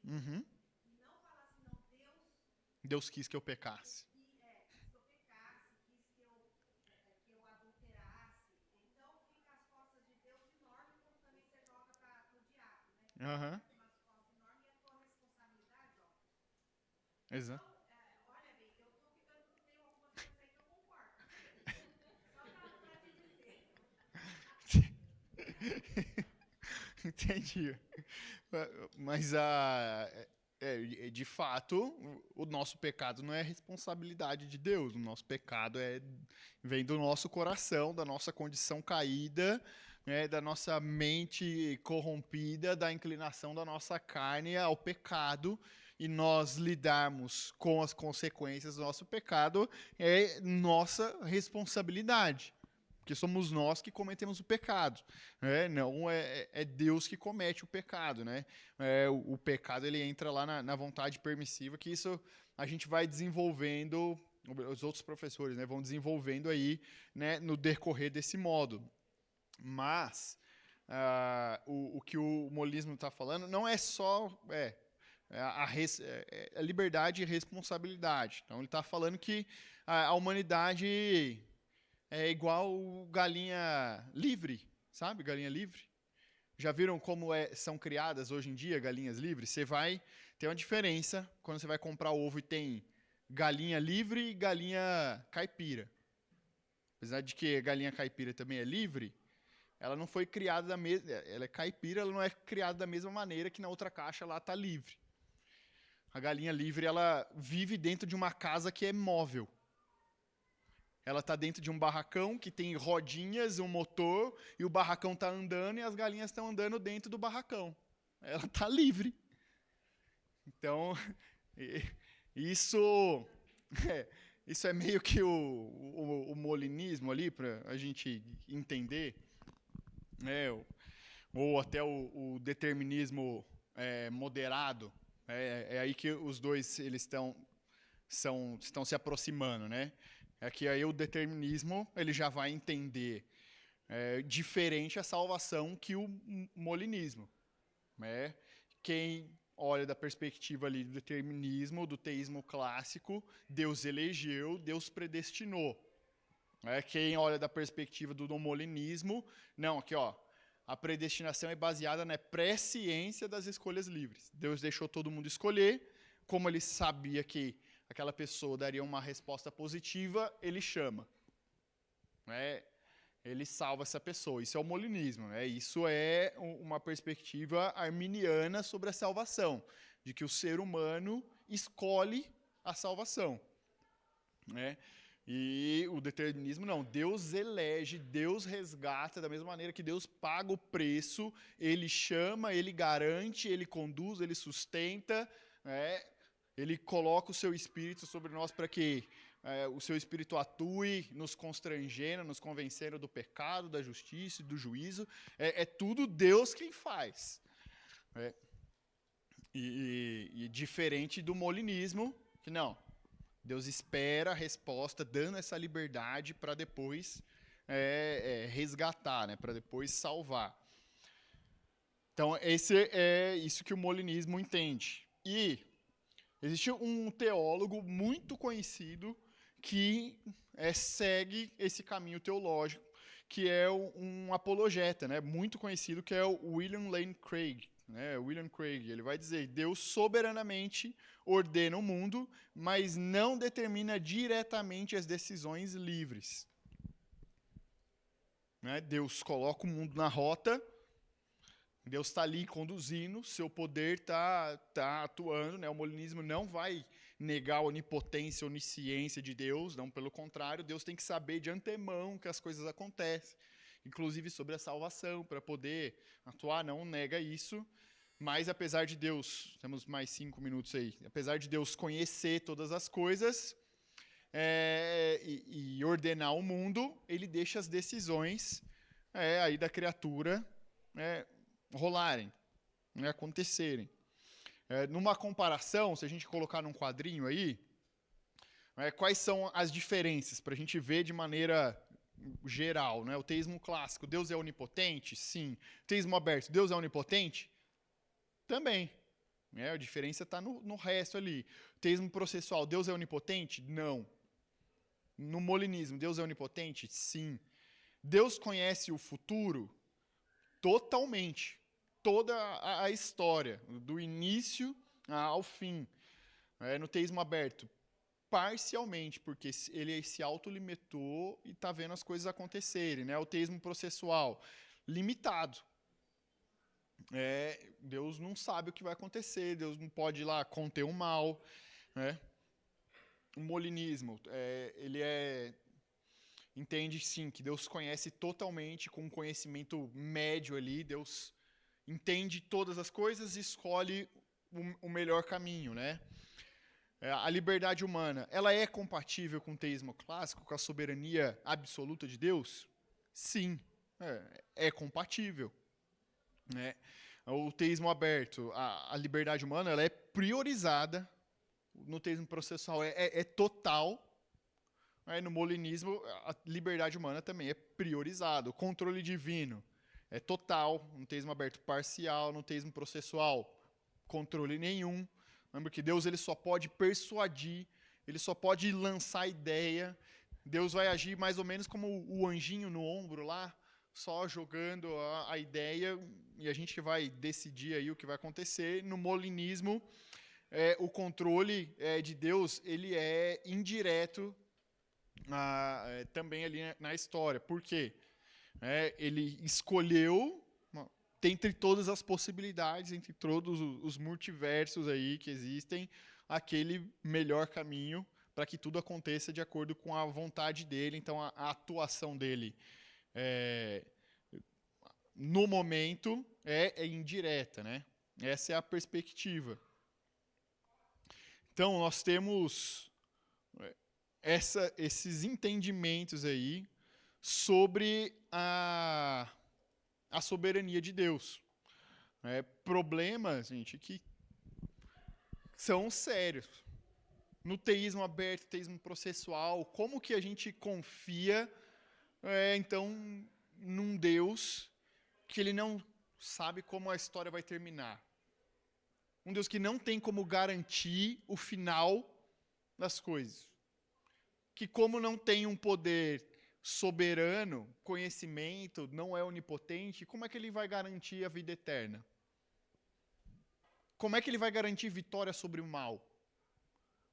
Uhum. Deus quis que eu pecasse. Aham. Exato. Entendi. Mas de fato, o nosso pecado não é responsabilidade de Deus. O nosso pecado vem do nosso coração, da nossa condição caída, né, da nossa mente corrompida, da inclinação da nossa carne ao pecado. E nós lidarmos com as consequências do nosso pecado é nossa responsabilidade. Porque somos nós que cometemos o pecado, né? Não é Deus que comete o pecado, né? O pecado ele entra lá na vontade permissiva, que isso a gente vai desenvolvendo, os outros professores, né, vão desenvolvendo aí, né, no decorrer desse modo. Mas o que o molismo está falando não é só a liberdade e responsabilidade. Então ele está falando que a humanidade é igual galinha livre, sabe? Galinha livre. Já viram como são criadas hoje em dia galinhas livres? Tem uma diferença quando você vai comprar ovo e tem galinha livre e galinha caipira. Apesar de que a galinha caipira também é livre, ela não foi criada da mesma. Ela é caipira, ela não é criada da mesma maneira que na outra caixa lá está livre. A galinha livre ela vive dentro de uma casa que é móvel. Ela está dentro de um barracão que tem rodinhas, um motor, e o barracão está andando e as galinhas estão andando dentro do barracão. Ela está livre. Então, isso isso é meio que o molinismo ali, para a gente entender, né? Ou até o determinismo moderado. É aí que os dois eles estão se aproximando, né? É que aí o determinismo ele já vai entender diferente a salvação que o molinismo, né? Quem olha da perspectiva ali do determinismo, do teísmo clássico, Deus elegeu, Deus predestinou. Quem olha da perspectiva do molinismo, não, aqui ó, a predestinação é baseada na presciência das escolhas livres. Deus deixou todo mundo escolher, como ele sabia que aquela pessoa daria uma resposta positiva, ele chama. Ele salva essa pessoa. Isso é o molinismo. Isso é uma perspectiva arminiana sobre a salvação, de que o ser humano escolhe a salvação. E o determinismo não. Deus elege, Deus resgata, da mesma maneira que Deus paga o preço, ele chama, ele garante, ele conduz, ele sustenta, ele coloca o seu Espírito sobre nós para que o seu Espírito atue, nos constrangendo, nos convencendo do pecado, da justiça e do juízo. É tudo Deus quem faz. E diferente do molinismo, que não. Deus espera a resposta, dando essa liberdade para depois resgatar, né, para depois salvar. Então, esse é isso que o molinismo entende. E existe um teólogo muito conhecido que segue esse caminho teológico, que é um apologeta, né, muito conhecido, que é o William Lane Craig. William Craig, ele vai dizer: Deus soberanamente ordena o mundo, mas não determina diretamente as decisões livres. Deus coloca o mundo na rota, Deus está ali conduzindo, seu poder tá atuando. O molinismo não vai negar a onipotência, a onisciência de Deus, não, pelo contrário, Deus tem que saber de antemão que as coisas acontecem, inclusive sobre a salvação, para poder atuar, não nega isso. Mas apesar de Deus, temos mais 5 minutos aí, apesar de Deus conhecer todas as coisas, e ordenar o mundo, ele deixa as decisões aí da criatura rolarem, acontecerem. Numa comparação, se a gente colocar num quadrinho aí, quais são as diferenças, para a gente ver de maneira geral, né? O teísmo clássico, Deus é onipotente? Sim. O teísmo aberto, Deus é onipotente? Também. A diferença está no resto ali. O teísmo processual, Deus é onipotente? Não. No molinismo, Deus é onipotente? Sim. Deus conhece o futuro? Totalmente. Toda a história, do início ao fim. No teísmo aberto, parcialmente, porque ele se autolimitou e está vendo as coisas acontecerem. Né? O teísmo processual, limitado. Deus não sabe o que vai acontecer, Deus não pode ir lá conter o mal. Né? O molinismo, ele entende sim que Deus conhece totalmente, com um conhecimento médio ali, Deus entende todas as coisas e escolhe o melhor caminho, né? A liberdade humana, ela é compatível com o teísmo clássico, com a soberania absoluta de Deus? Sim, é compatível. Né? O teísmo aberto, a liberdade humana, ela é priorizada. No teísmo processual é total. No molinismo, a liberdade humana também é priorizada. O controle divino é total. No teísmo aberto, parcial. No teísmo processual, controle nenhum. Lembra que Deus ele só pode persuadir, ele só pode lançar ideia. Deus vai agir mais ou menos como o anjinho no ombro lá, só jogando a ideia, e a gente vai decidir aí o que vai acontecer. No molinismo, o controle de Deus ele é indireto também ali na história. Por quê? Ele escolheu, dentre todas as possibilidades, entre todos os multiversos aí que existem, aquele melhor caminho para que tudo aconteça de acordo com a vontade dele. Então, a atuação dele no momento é indireta, né? Essa é a perspectiva. Então, nós temos esses entendimentos aí sobre a soberania de Deus. Problemas, gente, que são sérios. No teísmo aberto, teísmo processual, como que a gente confia, então, num Deus que ele não sabe como a história vai terminar? Um Deus que não tem como garantir o final das coisas. Que como não tem um poder soberano, conhecimento, não é onipotente, como é que ele vai garantir a vida eterna? Como é que ele vai garantir vitória sobre o mal?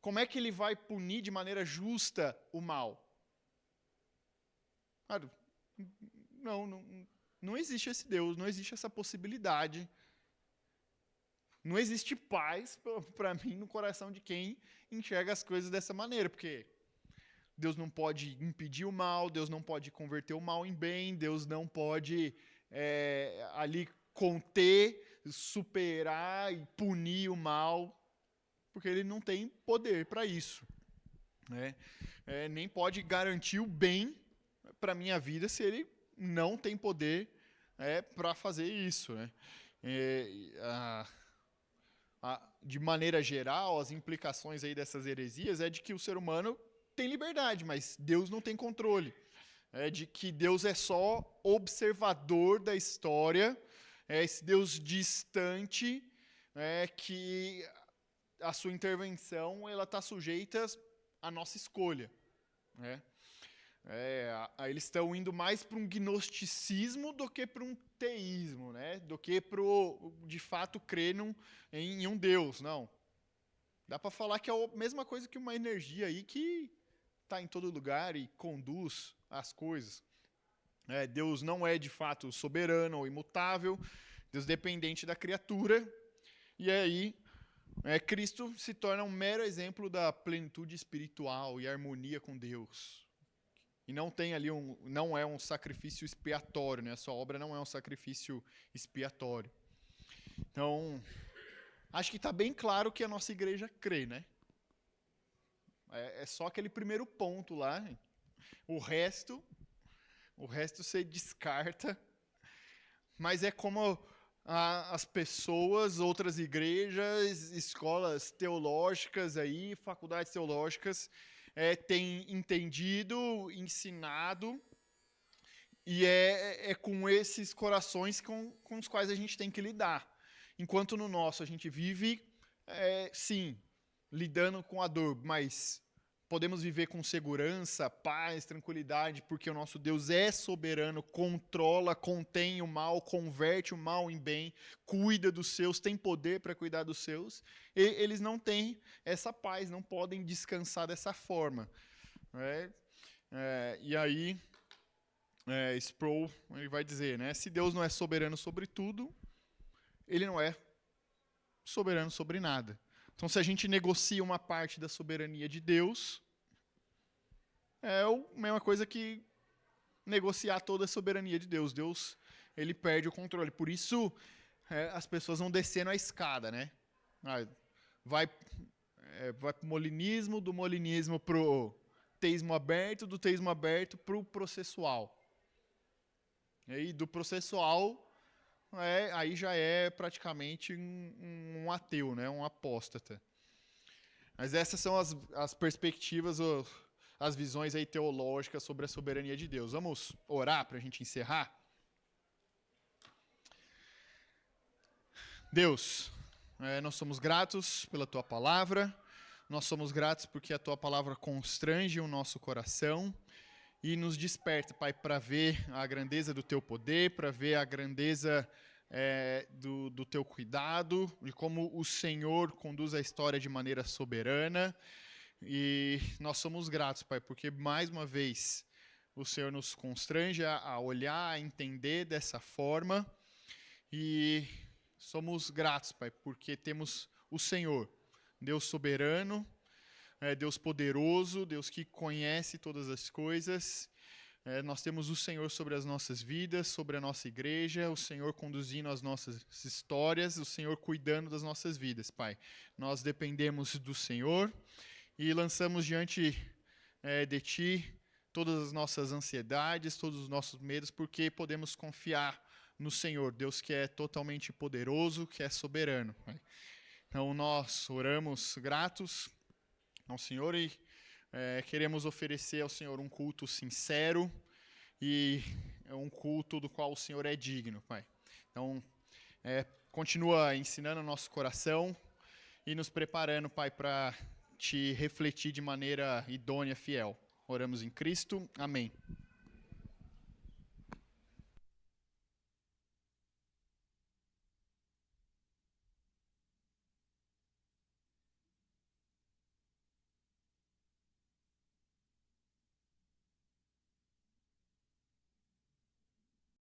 Como é que ele vai punir de maneira justa o mal? Claro, não existe esse Deus, não existe essa possibilidade. Não existe paz, para mim, no coração de quem enxerga as coisas dessa maneira, porque Deus não pode impedir o mal, Deus não pode converter o mal em bem, Deus não pode ali conter, superar e punir o mal, porque ele não tem poder para isso. Né? Nem pode garantir o bem para a minha vida se ele não tem poder para fazer isso. Né? De maneira geral, as implicações aí dessas heresias é de que o ser humano tem liberdade, mas Deus não tem controle. De que Deus é só observador da história, esse Deus distante, que a sua intervenção ela está sujeita à nossa escolha. Né? Eles estão indo mais para um gnosticismo do que para um teísmo, né? Do que para de fato crer em um Deus, não. Dá para falar que é a mesma coisa que uma energia aí que está em todo lugar e conduz as coisas. Deus não é de fato soberano ou imutável, Deus dependente da criatura, e aí Cristo se torna um mero exemplo da plenitude espiritual e harmonia com Deus. E não tem ali não é um sacrifício expiatório, né? A sua obra não é um sacrifício expiatório. Então, acho que está bem claro que a nossa igreja crê, né? É só aquele primeiro ponto lá. O resto você descarta. Mas é como as pessoas, outras igrejas, escolas teológicas aí, faculdades teológicas, têm entendido, ensinado, e é com esses corações com os quais a gente tem que lidar. Enquanto no nosso a gente vive, sim, lidando com a dor, mas podemos viver com segurança, paz, tranquilidade, porque o nosso Deus é soberano, controla, contém o mal, converte o mal em bem, cuida dos seus, tem poder para cuidar dos seus. E eles não têm essa paz, não podem descansar dessa forma. E aí, Sproul ele vai dizer, né, se Deus não é soberano sobre tudo, ele não é soberano sobre nada. Então, se a gente negocia uma parte da soberania de Deus, é a mesma coisa que negociar toda a soberania de Deus. Deus, ele perde o controle. Por isso, as pessoas vão descendo a escada, né? Vai para o molinismo, do molinismo para o teísmo aberto, do teísmo aberto para o processual. E aí, do processual, aí já é praticamente um ateu, né? Um apóstata. Mas essas são as perspectivas, as visões aí teológicas sobre a soberania de Deus. Vamos orar para a gente encerrar? Deus, nós somos gratos pela Tua palavra, nós somos gratos porque a Tua palavra constrange o nosso coração e nos desperta, Pai, para ver a grandeza do Teu poder, para ver a grandeza do Teu cuidado, de como o Senhor conduz a história de maneira soberana. E nós somos gratos, Pai, porque mais uma vez o Senhor nos constrange a olhar, a entender dessa forma. E somos gratos, Pai, porque temos o Senhor, Deus soberano, Deus poderoso, Deus que conhece todas as coisas. Nós temos o Senhor sobre as nossas vidas, sobre a nossa igreja, o Senhor conduzindo as nossas histórias, o Senhor cuidando das nossas vidas, Pai. Nós dependemos do Senhor e lançamos diante de Ti todas as nossas ansiedades, todos os nossos medos, porque podemos confiar no Senhor, Deus que é totalmente poderoso, que é soberano. Então nós oramos gratos ao Senhor e queremos oferecer ao Senhor um culto sincero e um culto do qual o Senhor é digno, Pai. Então, continua ensinando o nosso coração e nos preparando, Pai, para Te refletir de maneira idônea, fiel. Oramos em Cristo. Amém.